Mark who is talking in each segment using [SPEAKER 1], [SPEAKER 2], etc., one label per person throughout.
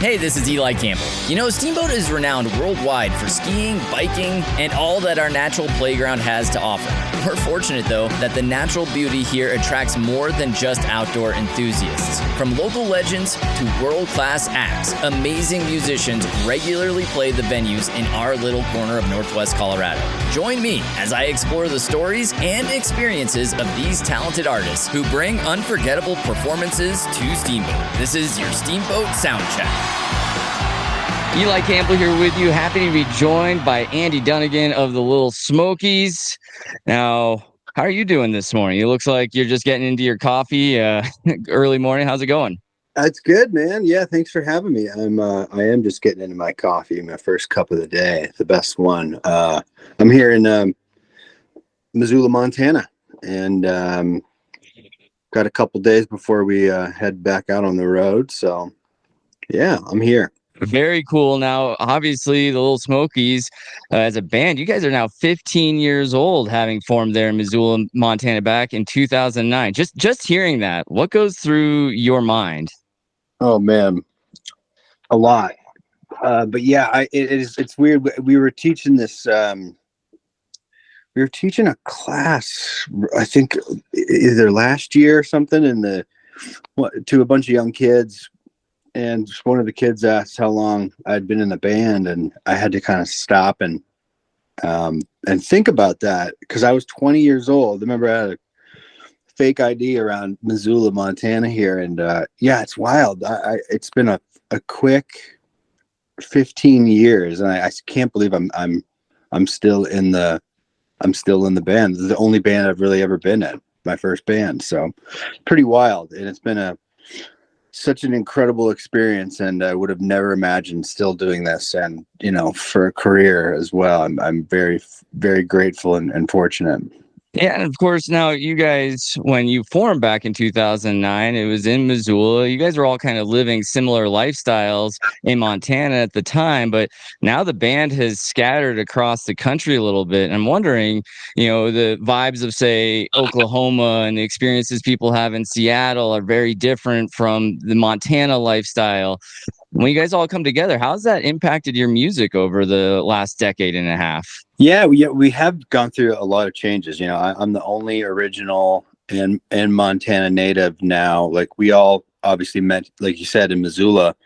[SPEAKER 1] Hey, this is Eli Campbell. You know, Steamboat is renowned worldwide for skiing, biking, and all that our natural playground has to offer. We're fortunate, though, that the natural beauty here attracts more than just outdoor enthusiasts. From local legends to world-class acts, amazing musicians regularly play the venues in our little corner of Northwest Colorado. Join me as I explore the stories and experiences of these talented artists who bring unforgettable performances to Steamboat. This is your Steamboat Sound Check.
[SPEAKER 2] Eli Campbell here with you. Happy to be joined by Andy Dunnigan of the Lil Smokies. Now, how are you doing this morning? It looks like you're just getting into your coffee early morning. How's it going?
[SPEAKER 3] It's good, man. Yeah, thanks for having me. I am just getting into my coffee, my first cup of the day, the best one. I'm here in Missoula, Montana, and got a couple days before we head back out on the road. So, yeah, I'm here.
[SPEAKER 2] Very cool. Now, obviously, the Lil Smokies, as a band, you guys are now 15 years old, having formed there in Missoula, Montana, back in 2009. Just hearing that, what goes through your mind?
[SPEAKER 3] Oh man, a lot. But yeah, it's weird. We were teaching this. We were teaching a class, I think, either last year or something, to a bunch of young kids. And one of the kids asked how long I'd been in the band, and I had to kind of stop and think about that, because I was 20 years old. I remember I had a fake ID around Missoula, Montana here, and yeah, it's wild. It's been a quick 15 years, and I can't believe I'm still in the band. This is the only band I've really ever been in, my first band. So pretty wild, and it's been such an incredible experience, and I would have never imagined still doing this, and for a career as well. I'm very, very grateful and fortunate.
[SPEAKER 2] Yeah, and of course, now you guys, when you formed back in 2009, it was in Missoula. You guys were all kind of living similar lifestyles in Montana at the time, but now the band has scattered across the country a little bit. I'm wondering, the vibes of, say, Oklahoma and the experiences people have in Seattle are very different from the Montana lifestyle. When you guys all come together, how's that impacted your music over the last decade and a half?
[SPEAKER 3] Yeah, we have gone through a lot of changes. I'm the only original and Montana native now. Like, we all obviously met, like you said, in Missoula,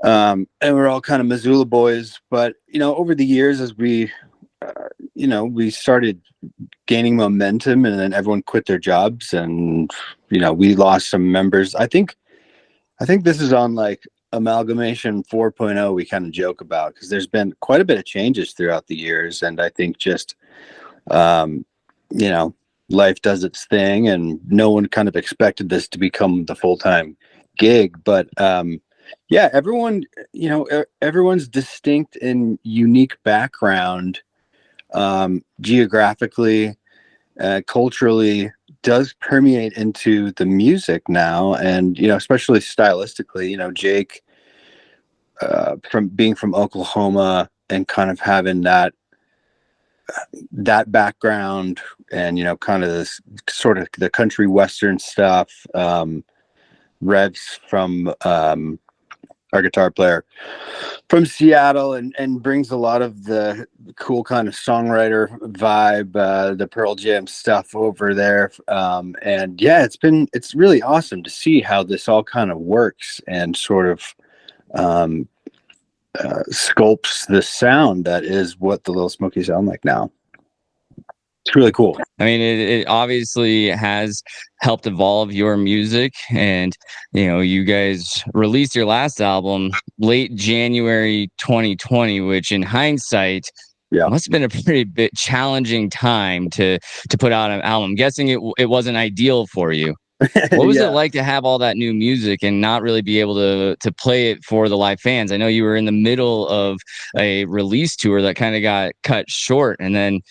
[SPEAKER 3] and we're all kind of Missoula boys. But over the years, as we started gaining momentum, and then everyone quit their jobs, and we lost some members. I think this is on like amalgamation 4.0, we kind of joke about, because there's been quite a bit of changes throughout the years, and I think just life does its thing, and no one kind of expected this to become the full-time gig. But yeah, everyone's distinct and unique background, geographically, culturally, does permeate into the music now. And especially stylistically, Jake, from being from Oklahoma and kind of having that background, and kind of this sort of the country western stuff, Revs from our guitar player from Seattle, and brings a lot of the cool kind of songwriter vibe, the Pearl Jam stuff over there. And yeah, it's really awesome to see how this all kind of works and sort of sculpts the sound that is what the Lil Smokies sound like now. It's really cool.
[SPEAKER 2] I mean, it obviously has helped evolve your music, and you guys released your last album late January 2020, which in hindsight, must have been a pretty bit challenging time to put out an album. I'm guessing it wasn't ideal for you. What was it like to have all that new music and not really be able to play it for the live fans? I know you were in the middle of a release tour that kind of got cut short, and then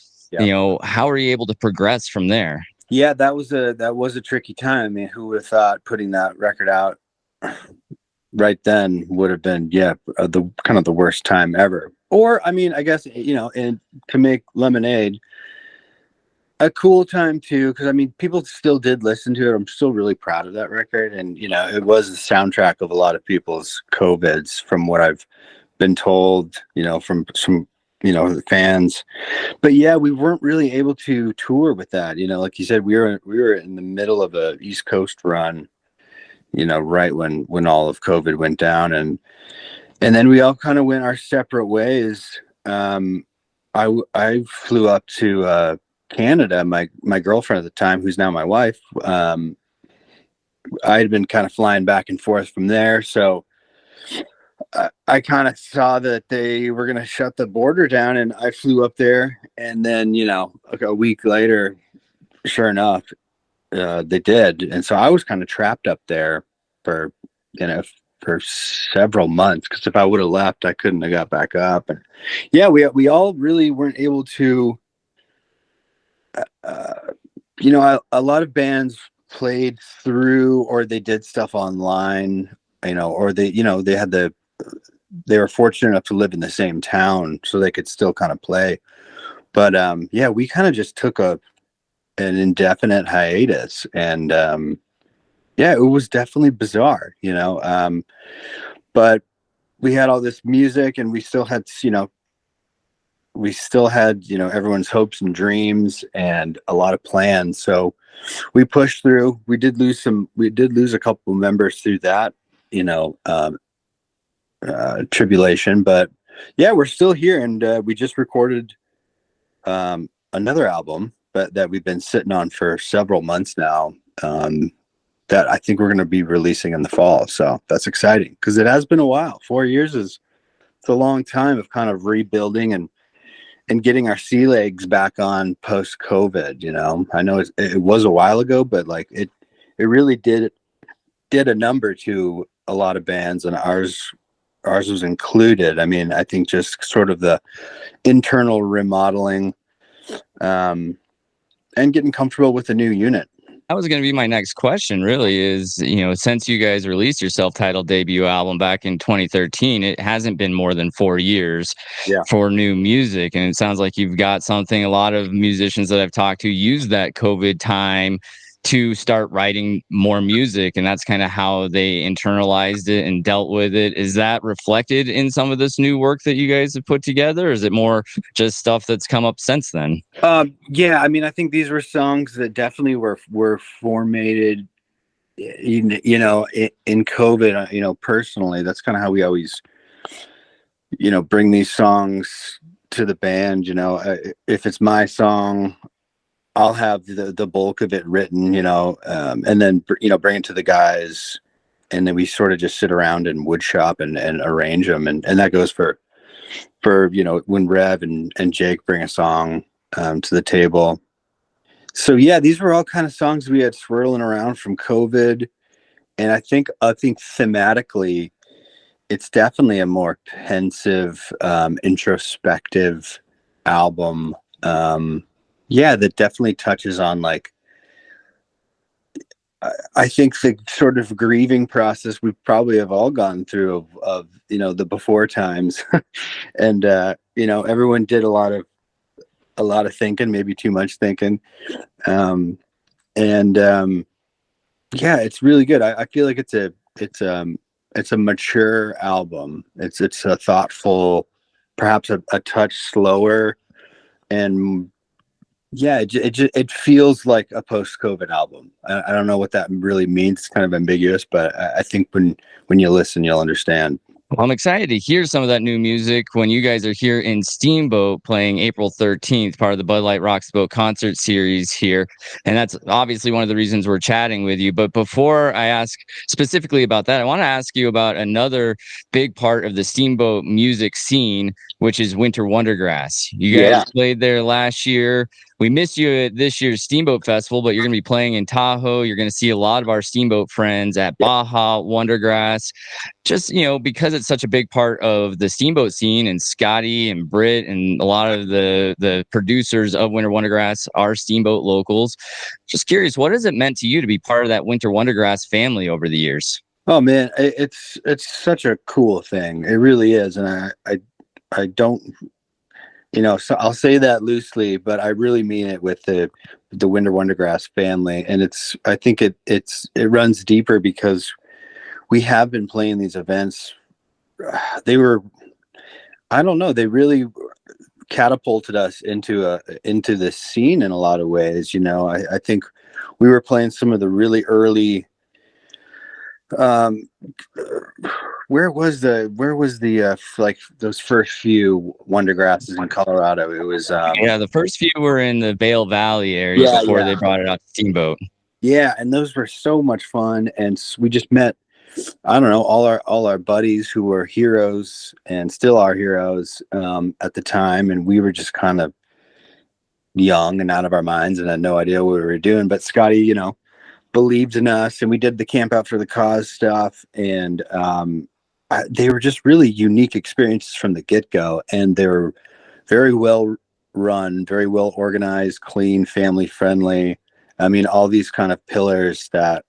[SPEAKER 2] how are you able to progress from there?
[SPEAKER 3] Yeah, that was a tricky time. I mean, who would have thought putting that record out right then would have been the kind of the worst time ever. Or I mean, I guess and to make Lemonade, a cool time too, because I mean, people still did listen to it. I'm still really proud of that record, and you know, it was the soundtrack of a lot of people's COVIDs, from what I've been told. You know, from some, you know, the fans. But yeah, we weren't really able to tour with that. You know, like you said, we were in the middle of a East Coast run. You know, right when all of COVID went down, and then we all kind of went our separate ways. I flew up to Canada. My girlfriend at the time, who's now my wife, I had been kind of flying back and forth from there. So I kind of saw that they were going to shut the border down, and I flew up there. And then, you know, like a week later, sure enough, they did. And so I was kind of trapped up there for, you know, for several months, because if I would have left, I couldn't have got back up. And yeah, we all really weren't able to. You know, a lot of bands played through, or they did stuff online, you know, or they, you know, they were fortunate enough to live in the same town, so they could still kind of play. But yeah, we kind of just took an indefinite hiatus, and yeah, it was definitely bizarre, you know. But we had all this music, and we still had, you know, everyone's hopes and dreams and a lot of plans. So we pushed through. We did lose a couple of members through that, you know, tribulation. But yeah, we're still here, and we just recorded another album, but that we've been sitting on for several months now. That I think we're going to be releasing in the fall. So that's exciting, because it has been a while. 4 years it's a long time of kind of rebuilding and getting our sea legs back on post COVID. You know, I know it was a while ago, but like it really did a number to a lot of bands, and ours was included. I mean, I think just sort of the internal remodeling, and getting comfortable with the new unit.
[SPEAKER 2] That was going to be my next question, really, is, you know, since you guys released your self-titled debut album back in 2013, it hasn't been more than 4 years
[SPEAKER 3] Yeah.
[SPEAKER 2] for new music. And it sounds like you've got something. A lot of musicians that I've talked to use that COVID time to start writing more music, and that's kind of how they internalized it and dealt with it. Is that reflected in some of this new work that you guys have put together, or is it more just stuff that's come up since then?
[SPEAKER 3] Yeah, I mean, I think these were songs that definitely were formatted, you know, in COVID. You know, personally, that's kind of how we always, you know, bring these songs to the band. You know, if it's my song, I'll have the bulk of it written, you know, and then, you know, bring it to the guys, and then we sort of just sit around and wood shop and arrange them. And that goes for, you know, when Rev and Jake bring a song to the table. So yeah, these were all kind of songs we had swirling around from COVID. And I think thematically, it's definitely a more pensive, introspective album. Yeah, that definitely touches on, like, I think the sort of grieving process we probably have all gone through of you know, the before times. And you know, everyone did a lot of thinking, maybe too much thinking. And yeah, it's really good. I feel like it's a mature album. It's a thoughtful, perhaps a touch slower, and yeah, it feels like a post-COVID album. I don't know what that really means. It's kind of ambiguous, but I think when you listen, you'll understand.
[SPEAKER 2] Well, I'm excited to hear some of that new music when you guys are here in Steamboat playing April 13th, part of the Bud Light Rocks the Boat concert series here. And that's obviously one of the reasons we're chatting with you. But before I ask specifically about that, I want to ask you about another big part of the Steamboat music scene, which is WinterWonderGrass. You guys played there last year. We missed you at this year's Steamboat Festival, but you're going to be playing in Tahoe. You're going to see a lot of our Steamboat friends at Baja, Wondergrass. Just, you know, because it's such a big part of the Steamboat scene, and Scotty and Britt and a lot of the producers of WinterWonderGrass are Steamboat locals. Just curious, what has it meant to you to be part of that WinterWonderGrass family over the years?
[SPEAKER 3] Oh man, it's such a cool thing. It really is. And I don't, So I'll say that loosely, but I really mean it with the WinterWonderGrass family. And I think it runs deeper because we have been playing these events. They were, I don't know, they really catapulted us into this scene in a lot of ways. I think we were playing some of the really early, where was the like those first few Wondergrasses in Colorado? It was
[SPEAKER 2] the first few were in the Vail Valley area before they brought it out to Steamboat.
[SPEAKER 3] Yeah, and those were so much fun, and we just met, I don't know, all our buddies who were heroes and still are heroes at the time, and we were just kind of young and out of our minds and had no idea what we were doing. But Scotty, believed in us, and we did the Camp Out for the Cause stuff, and they were just really unique experiences from the get-go, and they were very well run, very well organized, clean, family friendly. I mean, all these kind of pillars that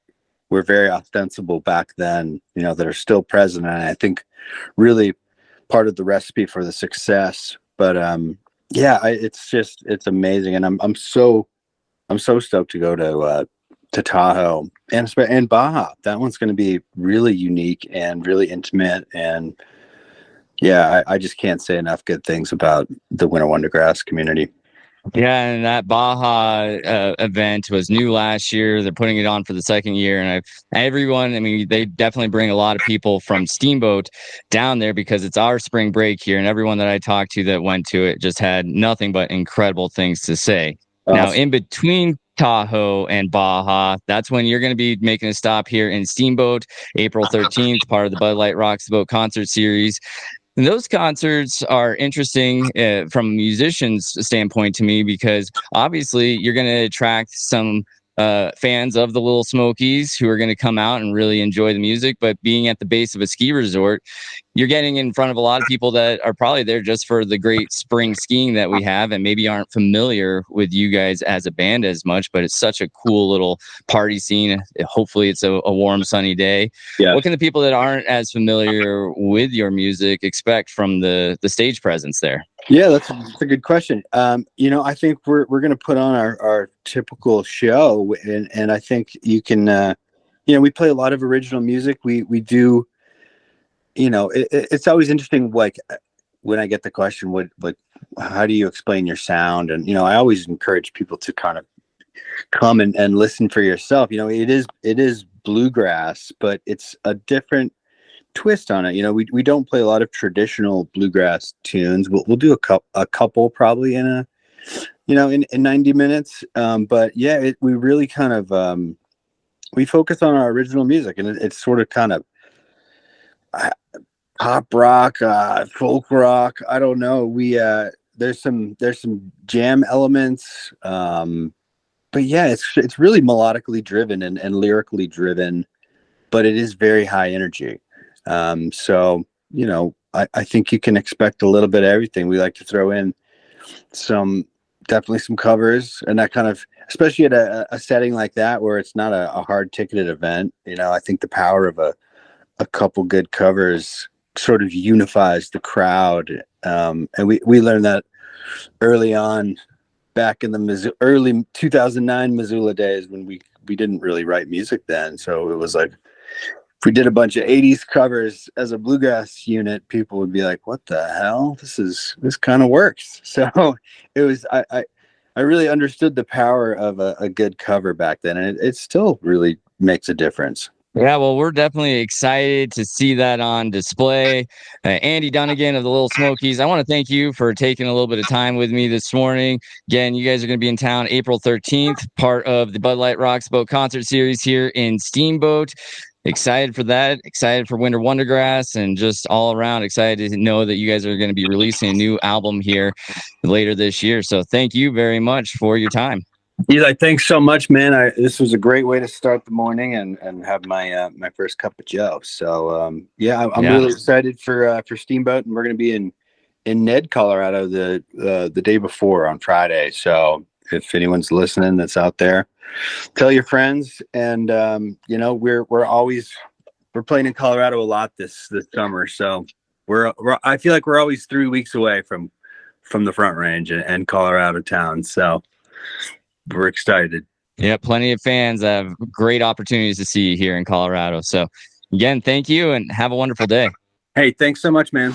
[SPEAKER 3] were very ostensible back then, that are still present, and I think really part of the recipe for the success. But it's amazing, and I'm so stoked to go to Tahoe and Baja. That one's going to be really unique and really intimate, and I just can't say enough good things about the WinterWonderGrass community.
[SPEAKER 2] Yeah, and that Baja event was new last year. They're putting it on for the second year, and they definitely bring a lot of people from Steamboat down there because it's our spring break here, and everyone that I talked to that went to it just had nothing but incredible things to say. Awesome. Now, in between Tahoe and Baja, that's when you're going to be making a stop here in Steamboat, April 13th, part of the Bud Light Rocks the Boat concert series. And those concerts are interesting from a musician's standpoint to me because obviously you're going to attract some fans of the Lil Smokies who are going to come out and really enjoy the music. But being at the base of a ski resort, you're getting in front of a lot of people that are probably there just for the great spring skiing that we have and maybe aren't familiar with you guys as a band as much, but it's such a cool little party scene. Hopefully it's a warm, sunny day. Yeah. What can the people that aren't as familiar with your music expect from the stage presence there?
[SPEAKER 3] Yeah, that's a good question. I think we're going to put on our typical show, and I think you can, we play a lot of original music. We do, it's always interesting. Like when I get the question, how do you explain your sound? And I always encourage people to kind of come and listen for yourself. It is bluegrass, but it's a different twist on it. We don't play a lot of traditional bluegrass tunes. We'll do a couple probably in in 90 minutes. But yeah, we really kind of we focus on our original music, and it's sort of kind of pop rock, folk rock. I don't know. We there's some jam elements. But yeah, it's really melodically driven and lyrically driven, but it is very high energy. So, I think you can expect a little bit of everything. We like to throw in definitely some covers, and that kind of, especially at a setting like that where it's not a hard ticketed event. I think the power of a couple good covers sort of unifies the crowd. And we learned that early on back in the early 2009 Missoula days when we didn't really write music then. So it was like, if we did a bunch of 80s covers as a bluegrass unit, people would be like, what the hell? This kind of works. So it was, I really understood the power of a good cover back then. And it still really makes a difference.
[SPEAKER 2] Yeah, well, we're definitely excited to see that on display. Andy Dunnigan of the Lil Smokies, I want to thank you for taking a little bit of time with me this morning. Again, you guys are going to be in town April 13th, part of the Bud Light Rocks Boat concert series here in Steamboat. Excited for that, excited for WinterWonderGrass, and just all around excited to know that you guys are going to be releasing a new album here later this year. So thank you very much for your time.
[SPEAKER 3] Eli, thanks so much, man. This was a great way to start the morning and have my my first cup of Joe. So I'm really excited for Steamboat, and we're going to be in Ned, Colorado the day before on Friday. So if anyone's listening that's out there, tell your friends. And we're playing in Colorado a lot this summer. So I feel like we're always 3 weeks away from from the Front Range and Colorado towns. So we're excited.
[SPEAKER 2] Yeah, plenty of fans have great opportunities to see you here in Colorado. So again, thank you and have a wonderful day.
[SPEAKER 3] Hey, thanks so much, man.